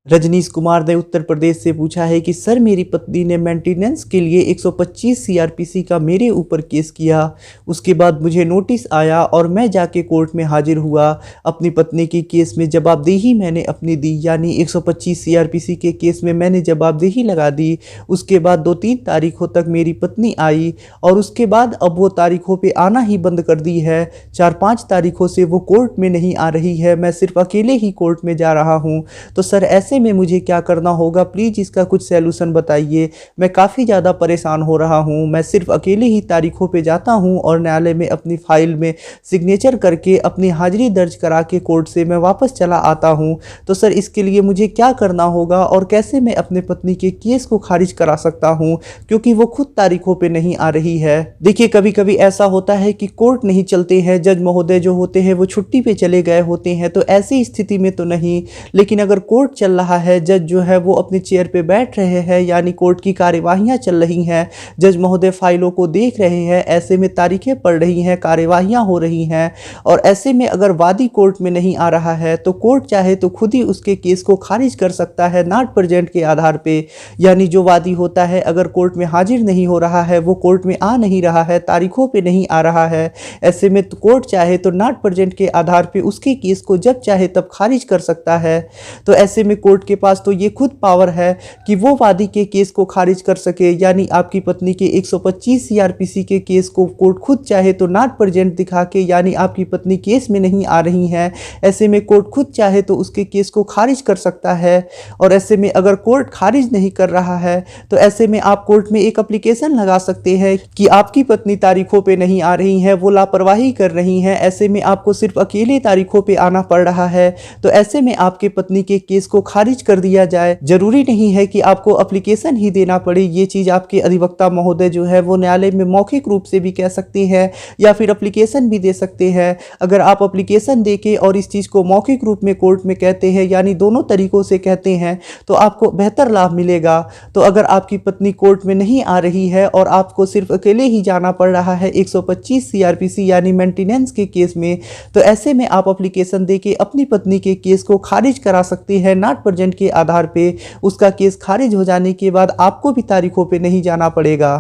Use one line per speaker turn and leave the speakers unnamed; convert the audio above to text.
रजनीश कुमार ने उत्तर प्रदेश से पूछा है कि सर मेरी पत्नी ने मेंटेनेंस के लिए 125 सीआरपीसी का मेरे ऊपर केस किया। उसके बाद मुझे नोटिस आया और मैं जाके कोर्ट में हाजिर हुआ। अपनी पत्नी की केस में जवाबदेही मैंने अपनी दी, यानी 125 सीआरपीसी के केस में मैंने जवाबदेही लगा दी। उसके बाद 2-3 तारीखों तक मेरी पत्नी आई और उसके बाद अब वो तारीखों पे आना ही बंद कर दी है। 4-5 तारीखों से वो कोर्ट में नहीं आ रही है। मैं सिर्फ अकेले ही कोर्ट में जा रहा हूँ। तो सर ऐसे में मुझे क्या करना होगा, प्लीज़ इसका कुछ सॉल्यूशन बताइए। मैं काफ़ी ज़्यादा परेशान हो रहा हूँ। मैं सिर्फ अकेले ही तारीखों पे जाता हूँ और न्यायालय में अपनी फाइल में सिग्नेचर करके अपनी हाजिरी दर्ज करा के कोर्ट से मैं वापस चला आता हूँ। तो सर इसके लिए मुझे क्या करना होगा और कैसे मैं अपने पत्नी के केस को खारिज करा सकता हूँ, क्योंकि वो खुद तारीखों पे नहीं आ रही है। देखिए कभी कभी ऐसा होता है कि कोर्ट नहीं चलते हैं, जज महोदय जो होते हैं वो छुट्टी पे चले गए होते हैं, तो ऐसी स्थिति में तो नहीं। लेकिन अगर कोर्ट चल रहा है, जज जो है वो अपनी चेयर पे बैठ रहे हैं, यानी कोर्ट की कार्यवाहियां चल रही हैं, जज महोदय फाइलों को देख रहे हैं, ऐसे में तारीखें पड़ रही हैं, कार्यवाहियां हो रही हैं, और ऐसे में अगर वादी कोर्ट में नहीं आ रहा है तो कोर्ट चाहे तो खुद ही उसके केस को खारिज कर सकता है नॉट प्रेजेंट के आधार पे। यानी जो वादी होता है अगर कोर्ट में हाजिर नहीं हो रहा है, वो कोर्ट में आ नहीं रहा है, तारीखों पे नहीं आ रहा है, ऐसे में तो कोर्ट चाहे तो नॉट प्रेजेंट के आधार पे उसके केस को जब चाहे तब खारिज कर सकता है। तो ऐसे में कोर्ट के पास तो ये खुद पावर है कि वो वादी के केस को खारिज कर सके। यानी आपकी पत्नी के 125 सीआरपीसी के केस को कोर्ट खुद चाहे तो नॉट प्रेजेंट दिखा के, यानी आपकी पत्नी केस में नहीं आ रही हैं, ऐसे में कोर्ट खुद चाहे तो उसके केस को खारिज कर सकता है। और ऐसे में अगर कोर्ट खारिज नहीं कर रहा है तो ऐसे में आप कोर्ट में एक एप्लीकेशन लगा सकते हैं कि आपकी पत्नी तारीखों पे नहीं आ रही हैं, वो लापरवाही कर रही हैं, ऐसे में आपको सिर्फ अकेले तारीखों पे आना पड़ रहा है। तो ऐसे में आपके पत्नी के केस को खारिज कर दिया जाए। जरूरी नहीं है कि आपको एप्लीकेशन ही देना पड़े। ये चीज़ आपके अधिवक्ता महोदय जो है वो न्यायालय में मौखिक रूप से भी कह सकते हैं या फिर एप्लीकेशन भी दे सकते हैं। अगर आप एप्लीकेशन देके और इस चीज़ को मौखिक रूप में कोर्ट में कहते हैं, यानी दोनों तरीकों से कहते हैं, तो आपको बेहतर लाभ मिलेगा। तो अगर आपकी पत्नी कोर्ट में नहीं आ रही है और आपको सिर्फ अकेले ही जाना पड़ रहा है 125 सीआरपीसी यानी मेंटेनेंस के केस में, तो ऐसे में आप एप्लीकेशन देके अपनी पत्नी के केस को खारिज करा सकते हैं नॉट प्रेजेंट के आधार पे। उसका केस खारिज हो जाने के बाद आपको भी तारीखों पे नहीं जाना पड़ेगा।